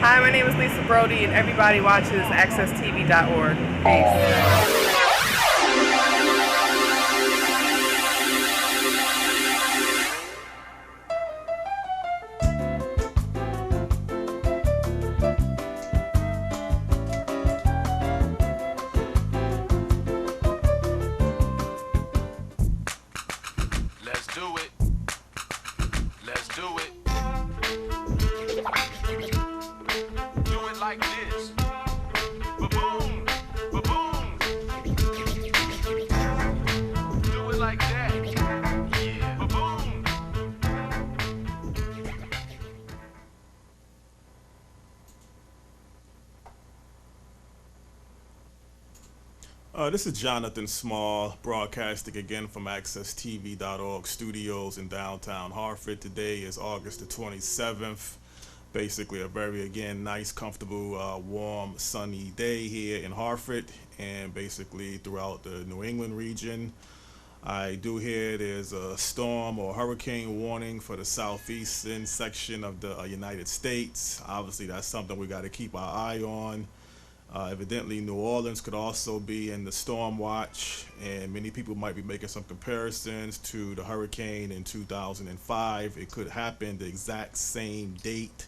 Hi, my name is Lisa Brody, and everybody watches accesstv.org. Peace. Let's do it. Let's do it. Do it like this. Ba-boom. Ba-boom. Do it like that. Yeah. Ba-boom. This is Jonathan Small, broadcasting again from accesstv.org studios in downtown Hartford. Today is August the 27th. Basically a very, again, nice, comfortable, warm, sunny day here in Hartford and basically throughout the New England region. I do hear there's a storm or hurricane warning for the southeastern section of the United States. Obviously, that's something we got to keep our eye on. Evidently, New Orleans could also be in the storm watch, and many people might be making some comparisons to the hurricane in 2005. It could happen the exact same date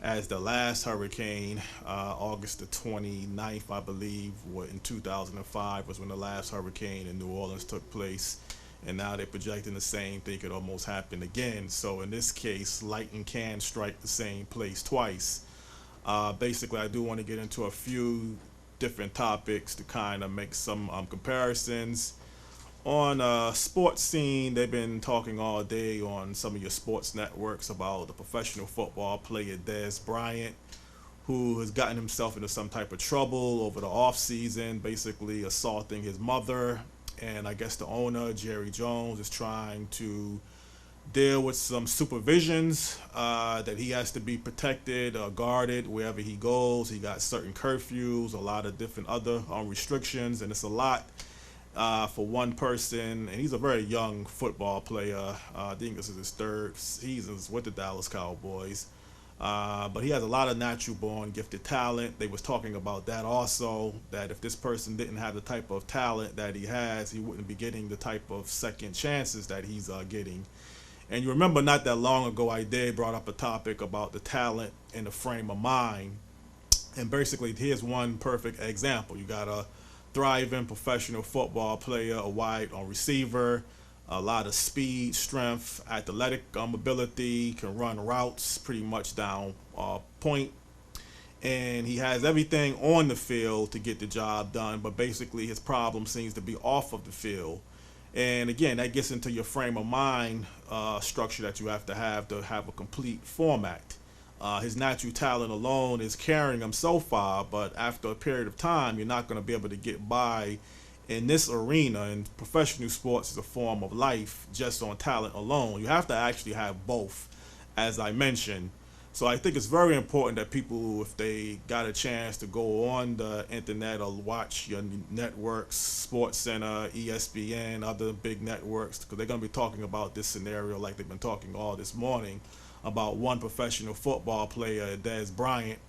as the last hurricane, August the 29th, I believe, in 2005 was when the last hurricane in New Orleans took place. And now they're projecting the same thing could almost happen again. So in this case, lightning can strike the same place twice. Basically, I do want to get into a few different topics to kind of make some comparisons. On sports scene, they've been talking all day on some of your sports networks about the professional football player Dez Bryant, who has gotten himself into some type of trouble over the offseason, basically assaulting his mother. And I guess the owner, Jerry Jones, is trying to deal with some supervisions that he has to be protected or guarded wherever he goes. He got certain curfews, a lot of different other restrictions, and it's a lot for one person. And he's a very young football player. I think this is his third season with the Dallas Cowboys. But he has a lot of natural born gifted talent. They was talking about that also, that if this person didn't have the type of talent that he has, he wouldn't be getting the type of second chances that he's getting. And you remember not that long ago, I did brought up a topic about the talent and the frame of mind. And basically, here's one perfect example. You got a thriving professional football player, a wide receiver, a lot of speed, strength, athletic ability, can run routes pretty much down point. And he has everything on the field to get the job done, but basically his problem seems to be off of the field. And again, that gets into your frame of mind structure that you have to have a complete format. His natural talent alone is carrying him so far, but after a period of time, you're not going to be able to get by in this arena. And professional sports is a form of life just on talent alone. You have to actually have both, as I mentioned. So I think it's very important that people, if they got a chance to go on the internet or watch your networks, Sports Center, ESPN, other big networks, because they're going to be talking about this scenario like they've been talking all this morning about one professional football player, Dez Bryant,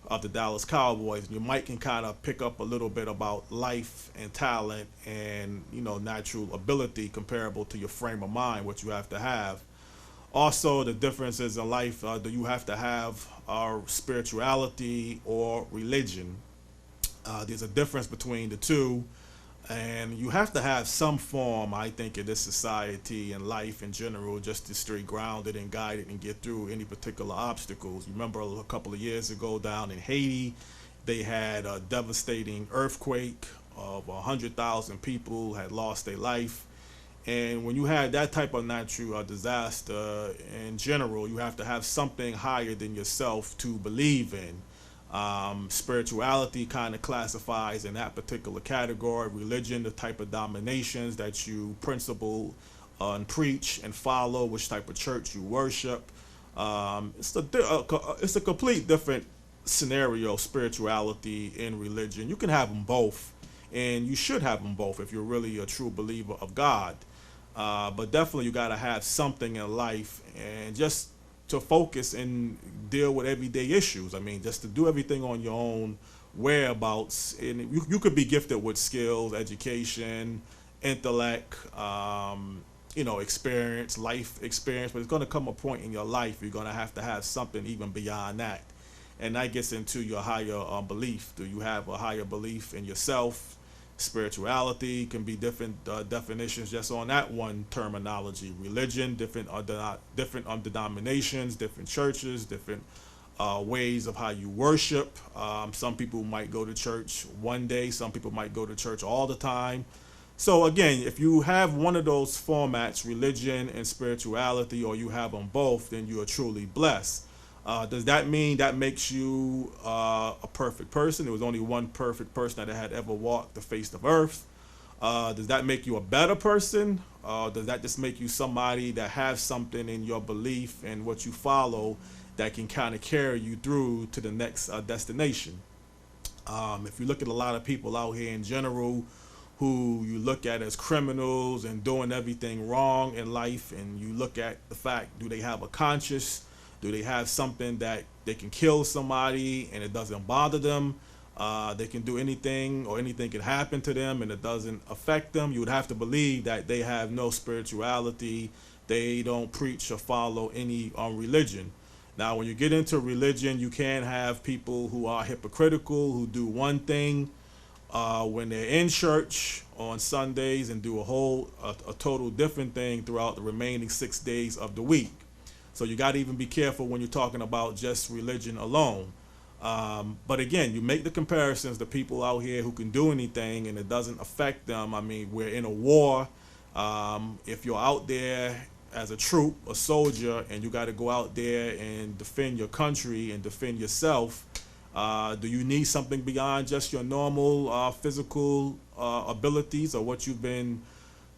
of the Dallas Cowboys. You might can kind of pick up a little bit about life and talent and, natural ability comparable to your frame of mind, what you have to have. Also, the differences in life, do you have to have spirituality or religion? There's a difference between the two, and you have to have some form, I think, in this society and life in general, just to stay grounded and guided and get through any particular obstacles. You remember a couple of years ago down in Haiti, they had a devastating earthquake of 100,000 people had lost their life. And when you have that type of natural disaster in general, you have to have something higher than yourself to believe in. Spirituality kind of classifies in that particular category. Religion, the type of dominations that you principle and preach and follow, which type of church you worship. It's a complete different scenario, spirituality and religion. You can have them both, and you should have them both if you're really a true believer of God. But definitely, you got to have something in life, and just to focus and deal with everyday issues. I mean, just to do everything on your own whereabouts, and you could be gifted with skills, education, intellect, experience, life experience, but it's going to come a point in your life you're going to have something even beyond that. And that gets into your higher belief. Do you have a higher belief in yourself? Spirituality can be different definitions just on that one terminology. Religion, different denominations, different churches, different ways of how you worship. Some people might go to church one day. Some people might go to church all the time. So again, if you have one of those formats, religion and spirituality, or you have them both, then you are truly blessed. Does that mean that makes you a perfect person? There was only one perfect person that had ever walked the face of earth. Does that make you a better person? Does that just make you somebody that has something in your belief and what you follow that can kind of carry you through to the next destination? If you look at a lot of people out here in general who you look at as criminals and doing everything wrong in life, and you look at the fact, do they have a conscience? Do they have something that they can kill somebody and it doesn't bother them? They can do anything, or anything can happen to them and it doesn't affect them. You would have to believe that they have no spirituality. They don't preach or follow any religion. Now, when you get into religion, you can have people who are hypocritical, who do one thing when they're in church on Sundays and do a total different thing throughout the remaining 6 days of the week. So you got to even be careful when you're talking about just religion alone. But again, you make the comparisons to people out here who can do anything and it doesn't affect them. I mean, we're in a war. If you're out there as a troop, a soldier, and you got to go out there and defend your country and defend yourself, do you need something beyond just your normal physical abilities or what you've been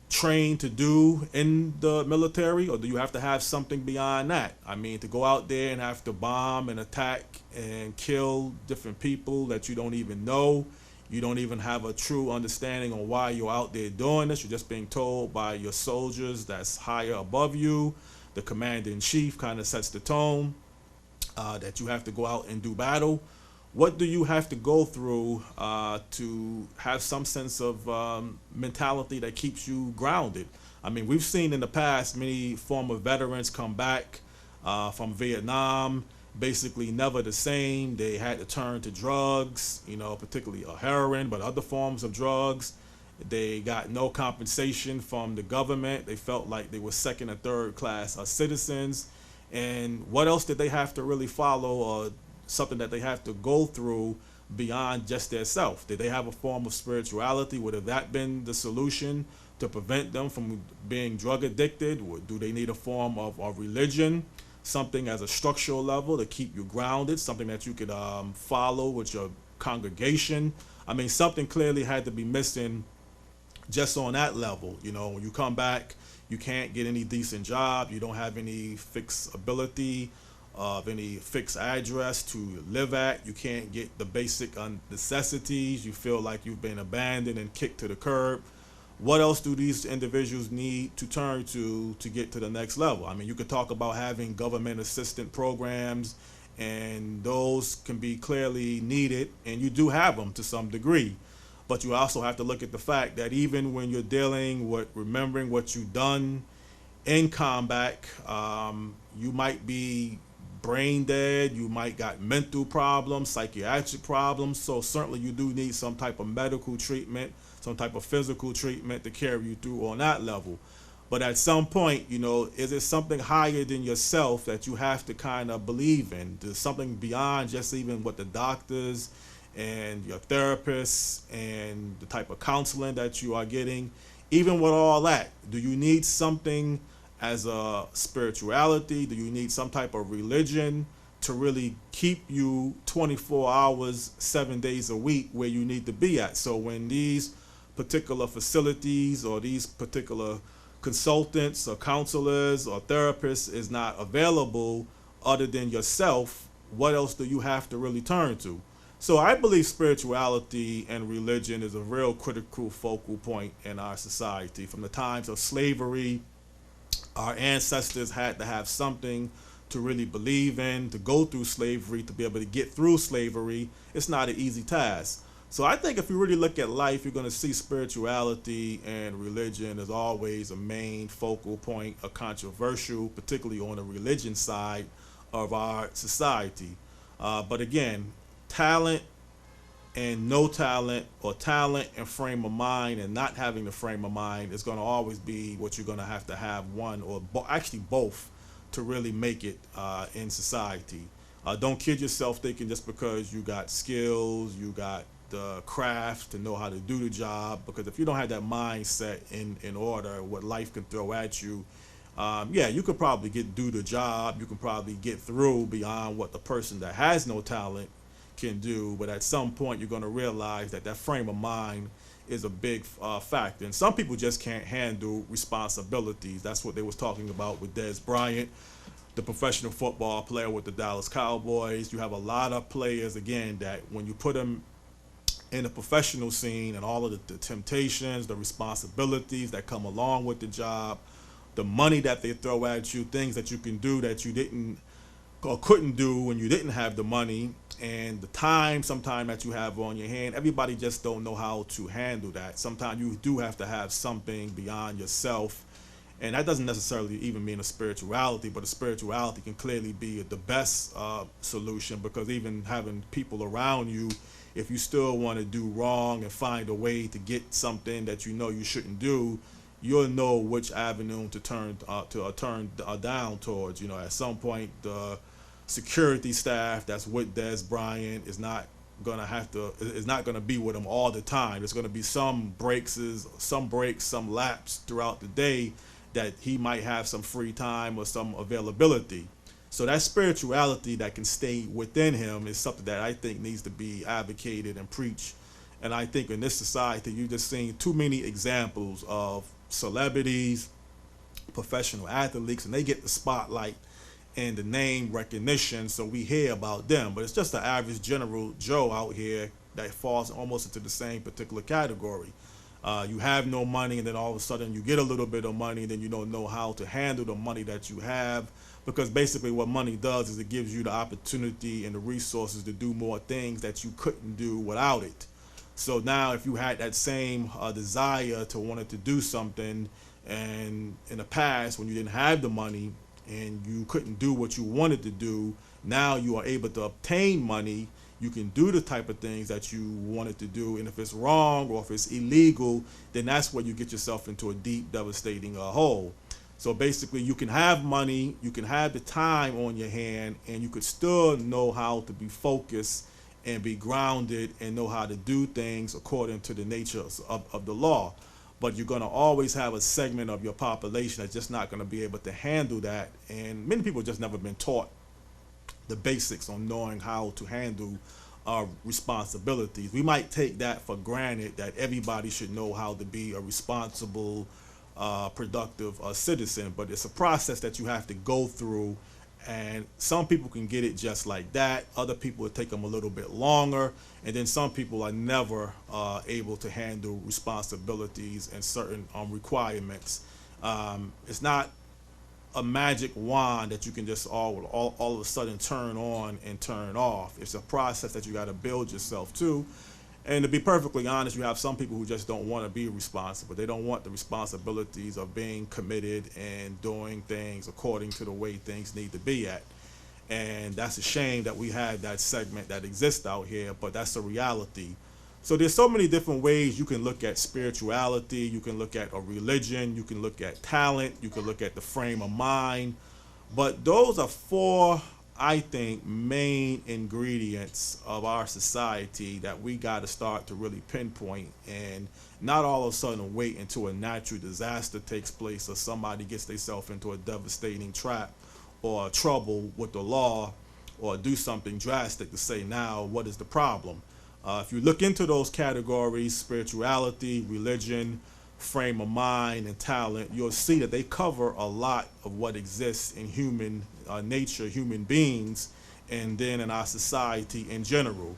trained to do in the military, or do you have to have something beyond that? I mean, to go out there and have to bomb and attack and kill different people that you don't even know, you don't even have a true understanding on why you're out there doing this. You're just being told by your soldiers that's higher above you. The commander-in-chief kind of sets the tone that you have to go out and do battle. What do you have to go through to have some sense of mentality that keeps you grounded? I mean, we've seen in the past many former veterans come back from Vietnam, basically never the same. They had to turn to drugs, particularly heroin, but other forms of drugs. They got no compensation from the government. They felt like they were second or third class citizens. And what else did they have to really follow, or something that they have to go through beyond just their self? Did they have a form of spirituality? Would have that been the solution to prevent them from being drug addicted? Or do they need a form of religion, something as a structural level to keep you grounded, something that you could follow with your congregation? I mean, something clearly had to be missing just on that level. When you come back, you can't get any decent job. You don't have any fixed ability of any fixed address to live at. You can't get the basic necessities. You feel like you've been abandoned and kicked to the curb. What else do these individuals need to turn to get to the next level? I mean, you could talk about having government assistance programs, and those can be clearly needed, and you do have them to some degree. But you also have to look at the fact that even when you're dealing with remembering what you've done in combat, you might be brain dead, you might got mental problems, psychiatric problems. So certainly you do need some type of medical treatment, some type of physical treatment to carry you through on that level. But at some point, is it something higher than yourself that you have to kind of believe in? There's something beyond just even what the doctors and your therapists and the type of counseling that you are getting. Even with all that, do you need something as a spirituality? Do you need some type of religion to really keep you 24 hours, 7 days a week where you need to be at? So when these particular facilities or these particular consultants or counselors or therapists is not available other than yourself, what else do you have to really turn to? So I believe spirituality and religion is a real critical focal point in our society. From the times of slavery, our ancestors had to have something to really believe in, to go through slavery, to be able to get through slavery. It's not an easy task. So I think if you really look at life, you're going to see spirituality and religion as always a main focal point, a controversial, particularly on the religion side of our society. But again, talent and no talent, or talent and frame of mind and not having the frame of mind, is going to always be what you're going to have one or actually both to really make it in society. Don't kid yourself thinking just because you got skills, you got the craft to know how to do the job, because if you don't have that mindset in order, what life can throw at you, yeah, you could probably do the job, you can probably get through beyond what the person that has no talent can do, but at some point you're going to realize that that frame of mind is a big factor. And some people just can't handle responsibilities. That's what they was talking about with Dez Bryant, the professional football player with the Dallas Cowboys. You have a lot of players, again, that when you put them in the professional scene and all of the temptations, the responsibilities that come along with the job, the money that they throw at you, things that you can do that you didn't or couldn't do when you didn't have the money, and the time sometimes that you have on your hand, everybody just don't know how to handle that. Sometimes you do have to have something beyond yourself, and that doesn't necessarily even mean a spirituality, but a spirituality can clearly be the best solution, because even having people around you, if you still want to do wrong and find a way to get something that you know you shouldn't do, you'll know which avenue to turn down towards. You know, at some point, the security staff that's with Dez Bryant is not gonna be with him all the time. There's gonna be some breaks, some laps throughout the day that he might have some free time or some availability. So that spirituality that can stay within him is something that I think needs to be advocated and preached. And I think in this society, you're just seeing too many examples of celebrities, professional athletes, and they get the spotlight and the name recognition, so we hear about them. But it's just the average general Joe out here that falls almost into the same particular category. You have no money, and then all of a sudden you get a little bit of money, and then you don't know how to handle the money that you have, because basically what money does is it gives you the opportunity and the resources to do more things that you couldn't do without it. So now if you had that same desire to wanted to do something, and in the past when you didn't have the money and you couldn't do what you wanted to do, now you are able to obtain money. You can do the type of things that you wanted to do, and if it's wrong or if it's illegal, then that's where you get yourself into a deep, devastating hole. So basically, you can have money, you can have the time on your hand, and you could still know how to be focused and be grounded and know how to do things according to the nature of the law. But you're going to always have a segment of your population that's just not going to be able to handle that. And many people just never been taught the basics on knowing how to handle responsibilities. We might take that for granted, that everybody should know how to be a responsible, productive citizen, but it's a process that you have to go through. And some people can get it just like that. Other people, it take them a little bit longer. And then some people are never able to handle responsibilities and certain requirements. It's not a magic wand that you can just all of a sudden turn on and turn off. It's a process that you got to build yourself to. And to be perfectly honest, you have some people who just don't want to be responsible. They don't want the responsibilities of being committed and doing things according to the way things need to be at. And that's a shame that we have that segment that exists out here, but that's a reality. So there's so many different ways you can look at spirituality. You can look at a religion. You can look at talent. You can look at the frame of mind. But those are four, I think, main ingredients of our society that we got to start to really pinpoint, and not all of a sudden wait until a natural disaster takes place or somebody gets themselves into a devastating trap or trouble with the law or do something drastic to say, now what is the problem? If you look into those categories, spirituality, religion, frame of mind, and talent, you'll see that they cover a lot of what exists in human nature, human beings, and then in our society in general.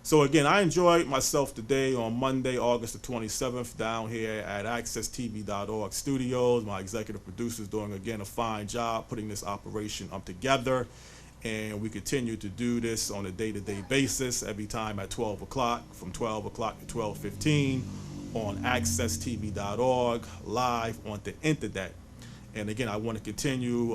So again, I enjoyed myself today on Monday, August the 27th, down here at accesstv.org studios. My executive producer is doing, again, a fine job putting this operation together. And we continue to do this on a day-to-day basis every time at 12 o'clock, from 12 o'clock to 12:15 on accesstv.org, live on the internet. And again, I want to continue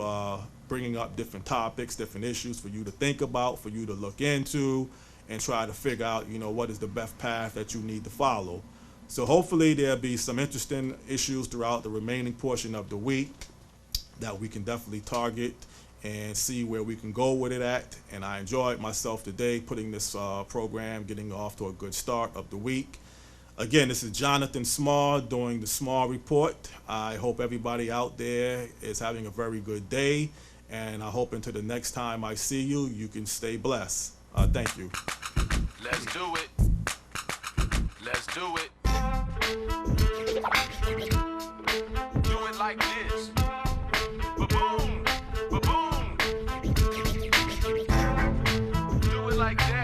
bringing up different topics, different issues for you to think about, for you to look into, and try to figure out, what is the best path that you need to follow. So hopefully there'll be some interesting issues throughout the remaining portion of the week that we can definitely target and see where we can go with it at. And I enjoyed myself today putting this program, getting off to a good start of the week. Again, this is Jonathan Small doing the Small Report. I hope everybody out there is having a very good day, and I hope until the next time I see you, you can stay blessed. Thank you. Let's do it. Let's do it. Do it like this. Ba-boom. Ba-boom. Do it like that.